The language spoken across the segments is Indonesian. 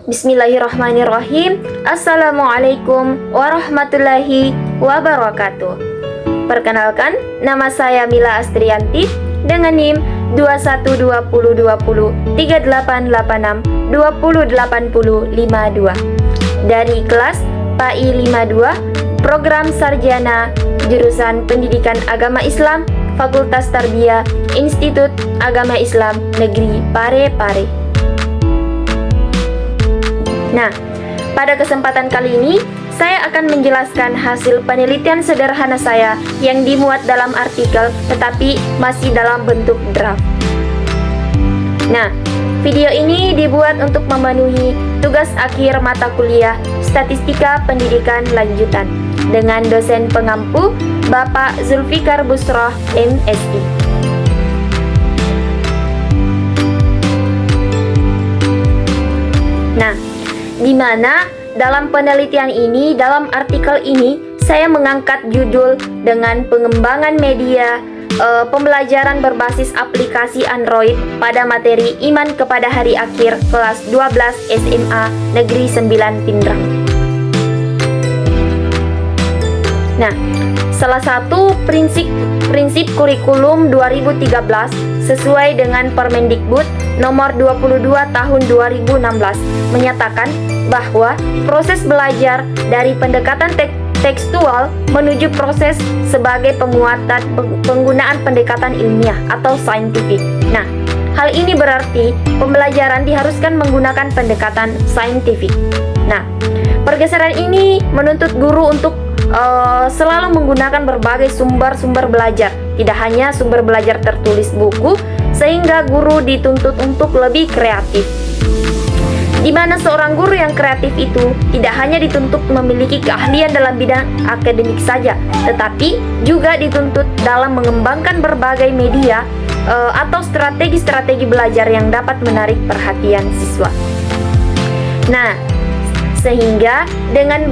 Bismillahirrahmanirrahim. Assalamualaikum warahmatullahi wabarakatuh. Perkenalkan, nama saya Mila Astrianti dengan NIM 2120203886208052 dari kelas PAI 52 Program Sarjana Jurusan Pendidikan Agama Islam Fakultas Tarbiyah Institut Agama Islam Negeri Parepare. Nah, pada kesempatan kali ini saya akan menjelaskan hasil penelitian sederhana saya yang dimuat dalam artikel tetapi masih dalam bentuk draft. Nah, video ini dibuat untuk memenuhi tugas akhir mata kuliah Statistika Pendidikan Lanjutan dengan dosen pengampu Bapak Zulfikar Busroh, MSI. Nah, di mana dalam penelitian ini, dalam artikel ini, saya mengangkat judul dengan pengembangan media pembelajaran berbasis aplikasi Android pada materi Iman kepada Hari Akhir kelas 12 SMA Negeri 9 Pindrang. Nah, salah satu prinsip kurikulum 2013 sesuai dengan Permendikbud nomor 22 tahun 2016 menyatakan bahwa proses belajar dari pendekatan tekstual menuju proses sebagai penggunaan pendekatan ilmiah atau saintifik. Nah, hal ini berarti pembelajaran diharuskan menggunakan pendekatan saintifik. Nah, pergeseran ini menuntut guru untuk selalu menggunakan berbagai sumber belajar, tidak hanya sumber belajar tertulis buku, sehingga guru dituntut untuk lebih kreatif. Di mana seorang guru yang kreatif itu tidak hanya dituntut memiliki keahlian dalam bidang akademik saja, tetapi juga dituntut dalam mengembangkan berbagai media atau strategi-strategi belajar yang dapat menarik perhatian siswa. Nah, sehingga dengan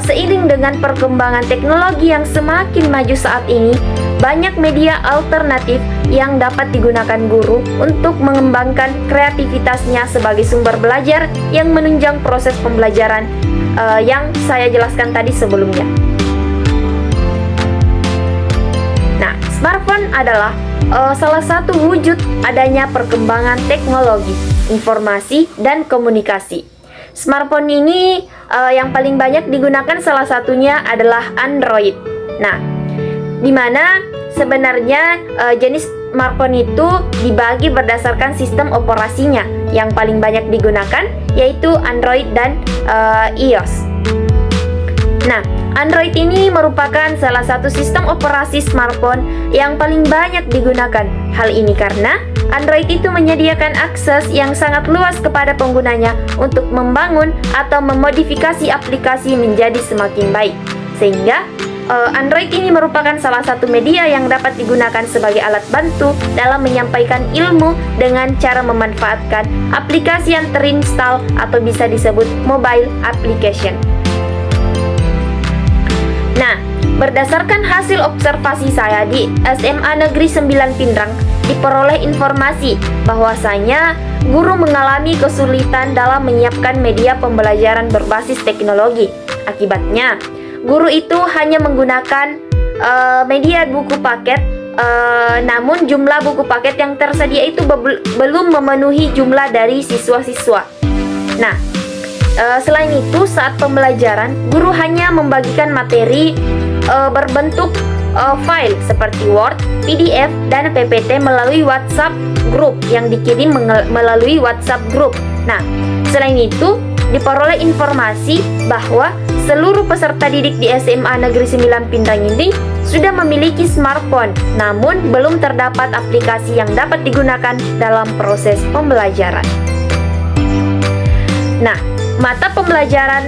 seiring dengan perkembangan teknologi yang semakin maju saat ini, banyak media alternatif yang dapat digunakan guru untuk mengembangkan kreativitasnya sebagai sumber belajar yang menunjang proses pembelajaran yang saya jelaskan tadi sebelumnya. Nah, smartphone adalah salah satu wujud adanya perkembangan teknologi, informasi, dan komunikasi. Smartphone ini yang paling banyak digunakan salah satunya adalah Android. Nah, di mana sebenarnya jenis smartphone itu dibagi berdasarkan sistem operasinya. Yang paling banyak digunakan yaitu Android dan iOS. Nah, Android ini merupakan salah satu sistem operasi smartphone yang paling banyak digunakan. Hal ini karena Android itu menyediakan akses yang sangat luas kepada penggunanya untuk membangun atau memodifikasi aplikasi menjadi semakin baik. Sehingga Android ini merupakan salah satu media yang dapat digunakan sebagai alat bantu dalam menyampaikan ilmu dengan cara memanfaatkan aplikasi yang terinstall atau bisa disebut mobile application. Nah, berdasarkan hasil observasi saya di SMA Negeri 9 Pindrang, diperoleh informasi bahwasanya guru mengalami kesulitan dalam menyiapkan media pembelajaran berbasis teknologi. Akibatnya, guru itu hanya menggunakan media buku paket, namun jumlah buku paket yang tersedia itu belum memenuhi jumlah dari siswa-siswa. Nah, selain itu, saat pembelajaran, guru hanya membagikan materi berbentuk file seperti Word, PDF, dan PPT melalui WhatsApp group yang dikirim melalui WhatsApp group. Nah, selain itu, diperoleh informasi bahwa seluruh peserta didik di SMA Negeri 9 Pindrang ini sudah memiliki smartphone, namun belum terdapat aplikasi yang dapat digunakan dalam proses pembelajaran. Nah, mata pelajaran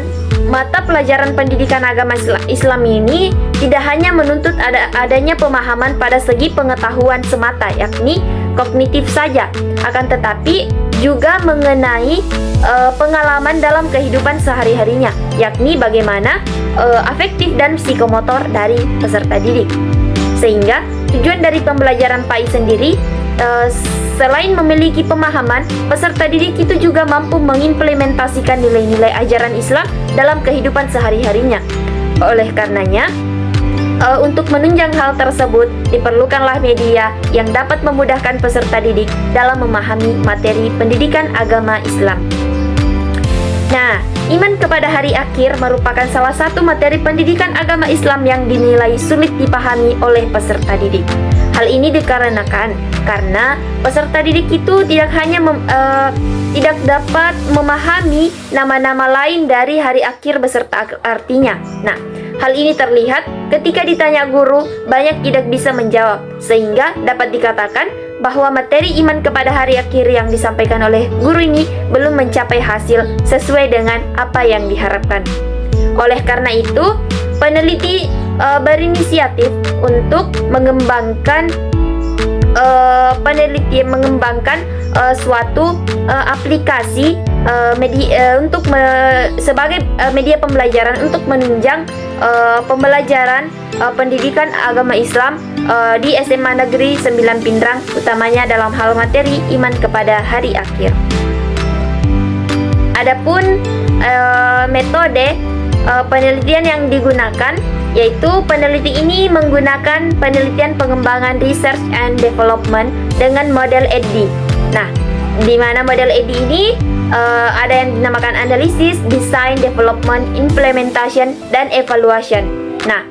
pendidikan agama Islam ini tidak hanya menuntut adanya pemahaman pada segi pengetahuan semata, yakni kognitif saja, akan tetapi juga mengenai pengalaman dalam kehidupan sehari-harinya, yakni bagaimana afektif dan psikomotor dari peserta didik. Sehingga tujuan dari pembelajaran PAI sendiri eh, selain memiliki pemahaman, peserta didik itu juga mampu mengimplementasikan nilai-nilai ajaran Islam dalam kehidupan sehari-harinya. Oleh karenanya, untuk menunjang hal tersebut, diperlukanlah media yang dapat memudahkan peserta didik dalam memahami materi pendidikan agama Islam. Nah, iman kepada hari akhir merupakan salah satu materi pendidikan agama Islam yang dinilai sulit dipahami oleh peserta didik. Hal ini dikarenakan karena peserta didik itu tidak hanya tidak dapat memahami nama-nama lain dari hari akhir beserta artinya. Nah, hal ini terlihat ketika ditanya guru, banyak tidak bisa menjawab, sehingga dapat dikatakan bahwa materi iman kepada hari akhir yang disampaikan oleh guru ini belum mencapai hasil sesuai dengan apa yang diharapkan. Oleh karena itu, peneliti berinisiatif untuk mengembangkan suatu aplikasi sebagai media pembelajaran untuk menunjang pembelajaran pendidikan agama Islam di SMA Negeri 9 Pindrang, utamanya dalam hal materi iman kepada hari akhir. Adapun metode penelitian yang digunakan, yaitu peneliti ini menggunakan penelitian pengembangan research and development dengan model EDDI. Nah, di mana model EDDI ini ada yang dinamakan analisis, design, development, implementation, dan evaluation. Nah,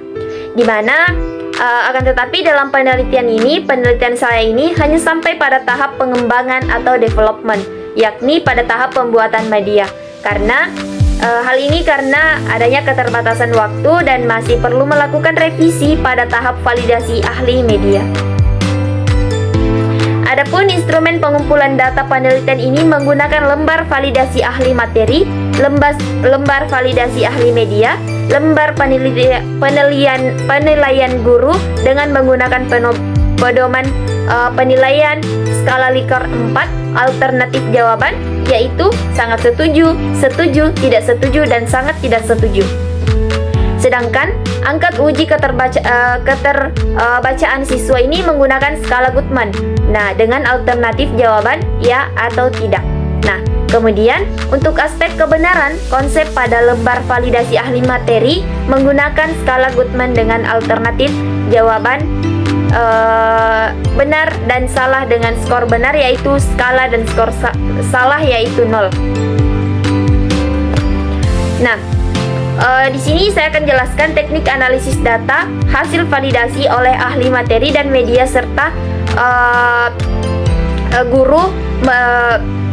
di mana akan tetapi dalam penelitian saya ini hanya sampai pada tahap pengembangan atau development, yakni pada tahap pembuatan media. Karena hal ini karena adanya keterbatasan waktu dan masih perlu melakukan revisi pada tahap validasi ahli media. Adapun instrumen pengumpulan data penelitian ini menggunakan lembar validasi ahli materi, lembar validasi ahli media, lembar penilaian guru dengan menggunakan pedoman penilaian skala Likert 4, alternatif jawaban, yaitu sangat setuju, setuju, tidak setuju, dan sangat tidak setuju. Sedangkan angkat uji keterbacaan siswa ini menggunakan skala Goodman. Nah, dengan alternatif jawaban ya atau tidak. Nah, kemudian untuk aspek kebenaran, konsep pada lembar validasi ahli materi menggunakan skala Goodman dengan alternatif jawaban benar dan salah dengan skor benar yaitu skala dan skor salah yaitu 0. Nah, di sini saya akan jelaskan teknik analisis data hasil validasi oleh ahli materi dan media serta guru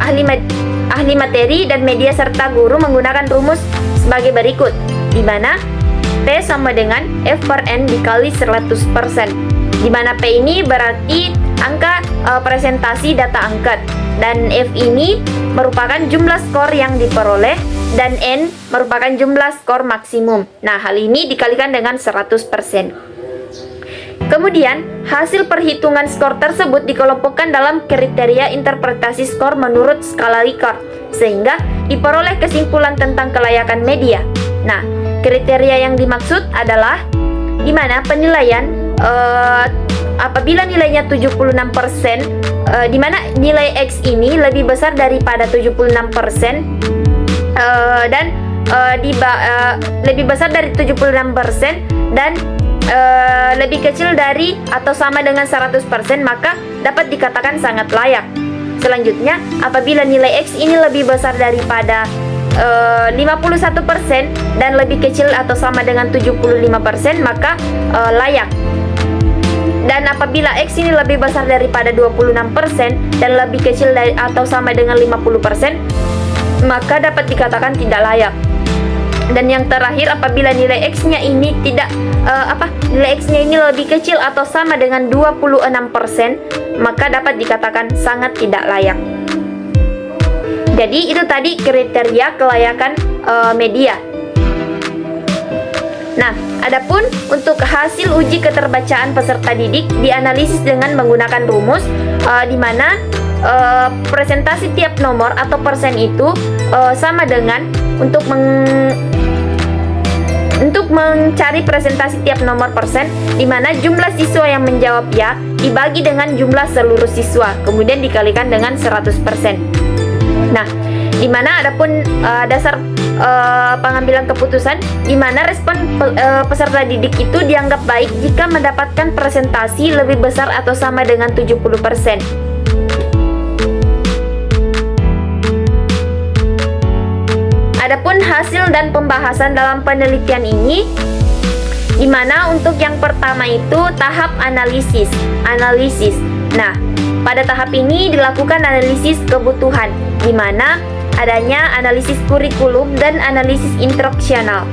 ahli materi dan media serta guru menggunakan rumus sebagai berikut, di mana P sama dengan F per N dikali 100%, di mana P ini berarti angka presentasi data angkat, dan F ini merupakan jumlah skor yang diperoleh, dan N merupakan jumlah skor maksimum. Nah, hal ini dikalikan dengan 100%. Kemudian, hasil perhitungan skor tersebut dikelompokkan dalam kriteria interpretasi skor menurut skala Likert, sehingga diperoleh kesimpulan tentang kelayakan media. Nah, kriteria yang dimaksud adalah di mana penilaian apabila nilainya 76%, di mana nilai X ini lebih besar daripada 76%, dan lebih besar dari 76% dan lebih kecil dari atau sama dengan 100%, maka dapat dikatakan sangat layak. Selanjutnya, apabila nilai X ini lebih besar daripada 51% dan lebih kecil atau sama dengan 75%, maka layak. Dan apabila X ini lebih besar daripada 26% dan lebih kecil dari atau sama dengan 50%, maka dapat dikatakan tidak layak. Dan yang terakhir, apabila nilai X-nya ini nilai X-nya ini lebih kecil atau sama dengan 26%, maka dapat dikatakan sangat tidak layak. Jadi itu tadi kriteria kelayakan media. Nah, adapun untuk hasil uji keterbacaan peserta didik dianalisis dengan menggunakan rumus di mana presentasi tiap nomor atau persen itu sama dengan untuk untuk mencari presentasi tiap nomor persen, di mana jumlah siswa yang menjawab ya dibagi dengan jumlah seluruh siswa, kemudian dikalikan dengan 100%. Nah, di mana adapun dasar pengambilan keputusan, di mana respon peserta didik itu dianggap baik jika mendapatkan presentasi lebih besar atau sama dengan 70%. Adapun hasil dan pembahasan dalam penelitian ini, di mana untuk yang pertama itu tahap analisis. Nah, pada tahap ini dilakukan analisis kebutuhan, di mana adanya analisis kurikulum dan analisis instruksional.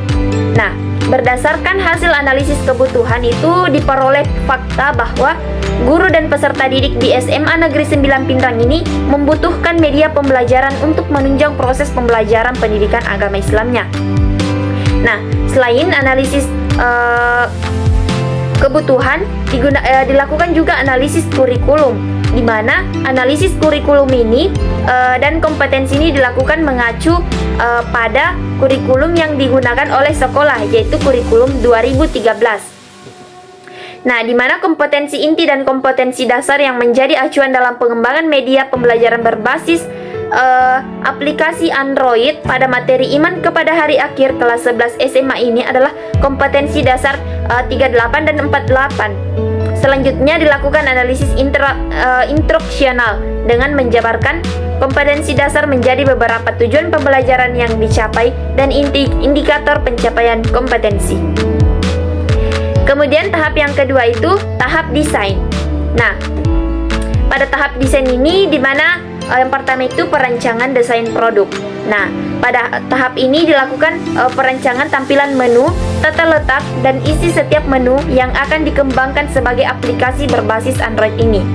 Nah, berdasarkan hasil analisis kebutuhan itu diperoleh fakta bahwa guru dan peserta didik di SMA Negeri 9 Pindrang ini membutuhkan media pembelajaran untuk menunjang proses pembelajaran pendidikan agama Islamnya. Nah, selain analisis kebutuhan, dilakukan juga analisis kurikulum, di mana analisis kurikulum ini dan kompetensi ini dilakukan mengacu pada kurikulum yang digunakan oleh sekolah, yaitu kurikulum 2013. Nah, di mana kompetensi inti dan kompetensi dasar yang menjadi acuan dalam pengembangan media pembelajaran berbasis aplikasi Android pada materi iman kepada hari akhir kelas 11 SMA ini adalah kompetensi dasar 38 dan 48. Selanjutnya dilakukan analisis instruksional dengan menjabarkan kompetensi dasar menjadi beberapa tujuan pembelajaran yang dicapai dan indikator pencapaian kompetensi. Kemudian tahap yang kedua itu tahap desain. Nah, pada tahap desain ini di mana yang pertama itu perancangan desain produk. Nah, pada tahap ini dilakukan perancangan tampilan menu, tata letak, dan isi setiap menu yang akan dikembangkan sebagai aplikasi berbasis Android ini.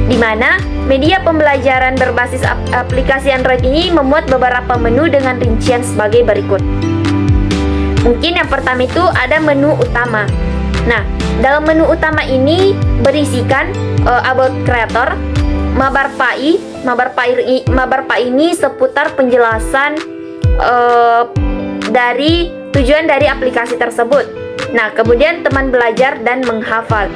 Di mana media pembelajaran berbasis aplikasi Android ini memuat beberapa menu dengan rincian sebagai berikut. Mungkin yang pertama itu ada menu utama. Nah, dalam menu utama ini berisikan about creator, mabar PAI. Mabar PAI ini seputar penjelasan dari tujuan dari aplikasi tersebut. Nah, kemudian teman belajar dan menghafal.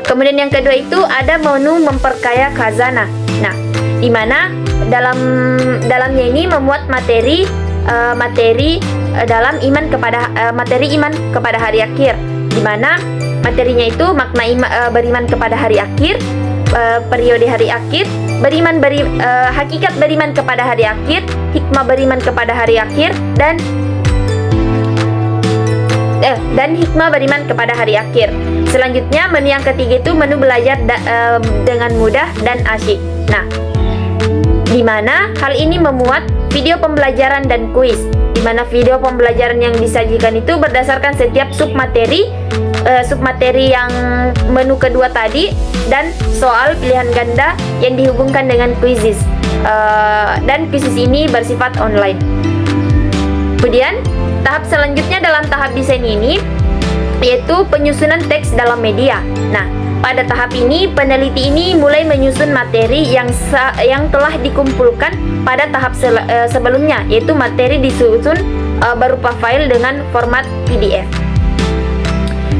Kemudian yang kedua itu ada menu memperkaya khazanah. Nah, di mana dalamnya ini memuat materi dalam materi iman kepada hari akhir, di mana materinya itu makna beriman kepada hari akhir, periode hari akhir, hakikat beriman kepada hari akhir, hikmah beriman kepada hari akhir, dan hikmah beriman kepada hari akhir. Selanjutnya menu yang ketiga itu menu belajar dengan mudah dan asyik. Nah, di mana hal ini memuat video pembelajaran dan kuis, di mana video pembelajaran yang disajikan itu berdasarkan setiap submateri yang menu kedua tadi, dan soal pilihan ganda yang dihubungkan dengan kuisis, dan kuisis ini bersifat online. Kemudian tahap selanjutnya dalam tahap desain ini yaitu penyusunan teks dalam media. Nah, pada tahap ini peneliti ini mulai menyusun materi yang telah dikumpulkan pada tahap sebelumnya, yaitu materi disusun berupa file dengan format PDF.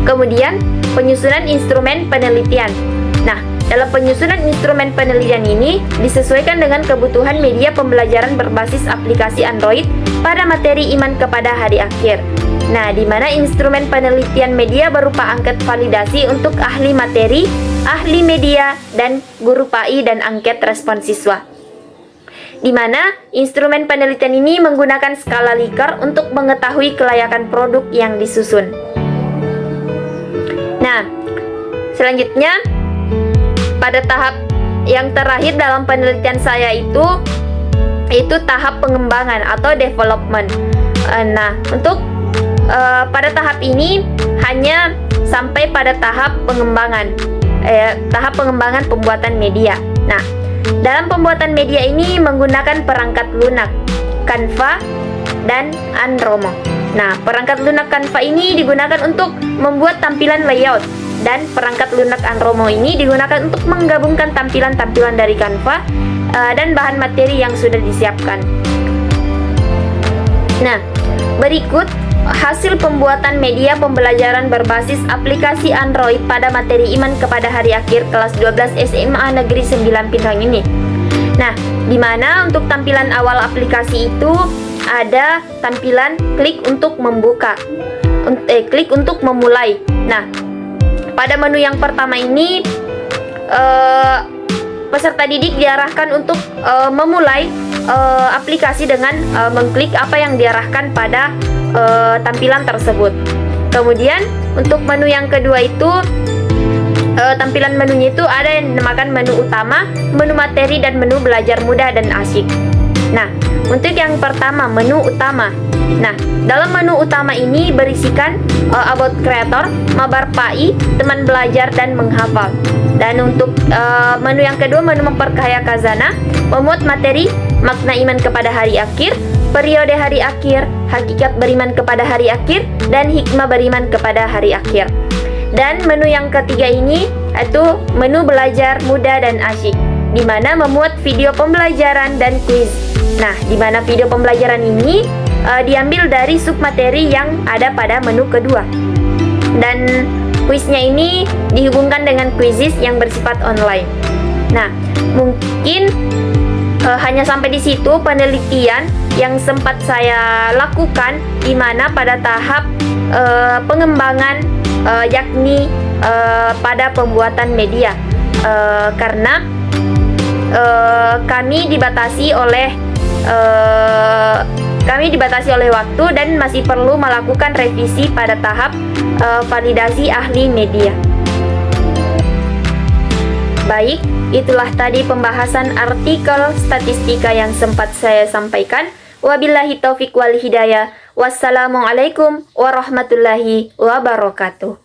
Kemudian penyusunan instrumen penelitian. Nah, dalam penyusunan instrumen penelitian ini disesuaikan dengan kebutuhan media pembelajaran berbasis aplikasi Android pada materi iman kepada hari akhir. Nah, di mana instrumen penelitian media berupa angket validasi untuk ahli materi, ahli media, dan guru PAI, dan angket respon siswa. Di mana instrumen penelitian ini menggunakan skala Likert untuk mengetahui kelayakan produk yang disusun. Nah, selanjutnya pada tahap yang terakhir dalam penelitian saya itu tahap pengembangan atau development. Nah, untuk pada tahap ini hanya sampai pada tahap pengembangan pembuatan media. Nah, dalam pembuatan media ini menggunakan perangkat lunak, Canva, dan Andromo. Nah, perangkat lunak Canva ini digunakan untuk membuat tampilan layout, dan perangkat lunak Andromo ini digunakan untuk menggabungkan tampilan-tampilan dari Canva dan bahan materi yang sudah disiapkan. Nah, berikut hasil pembuatan media pembelajaran berbasis aplikasi Android pada materi iman kepada hari akhir kelas 12 SMA Negeri 9 Pindrang ini. Nah, di mana untuk tampilan awal aplikasi itu ada tampilan klik untuk membuka, klik untuk memulai. Nah, pada menu yang pertama ini peserta didik diarahkan untuk memulai aplikasi dengan mengklik apa yang diarahkan pada tampilan tersebut. Kemudian untuk menu yang kedua itu tampilan menunya itu ada yang dinamakan menu utama, menu materi, dan menu belajar mudah dan asyik. Nah, untuk yang pertama, menu utama. Nah, dalam menu utama ini berisikan about creator, mabar PAI, teman belajar, dan menghafal. Dan untuk menu yang kedua, menu memperkaya khazanah, memuat materi, makna iman kepada hari akhir, periode hari akhir, hakikat beriman kepada hari akhir, dan hikmah beriman kepada hari akhir. Dan menu yang ketiga ini yaitu menu belajar mudah dan asyik, di mana memuat video pembelajaran dan kuis. Nah, di mana video pembelajaran ini diambil dari submateri yang ada pada menu kedua. Dan kuisnya ini dihubungkan dengan quizzes yang bersifat online. Nah, mungkin hanya sampai di situ penelitian yang sempat saya lakukan, di mana pada tahap pengembangan yakni pada pembuatan media, karena kami dibatasi oleh waktu dan masih perlu melakukan revisi pada tahap validasi ahli media. Baik, itulah tadi pembahasan artikel statistika yang sempat saya sampaikan. Wabillahi taufik wal hidayah. Wassalamualaikum warahmatullahi wabarakatuh.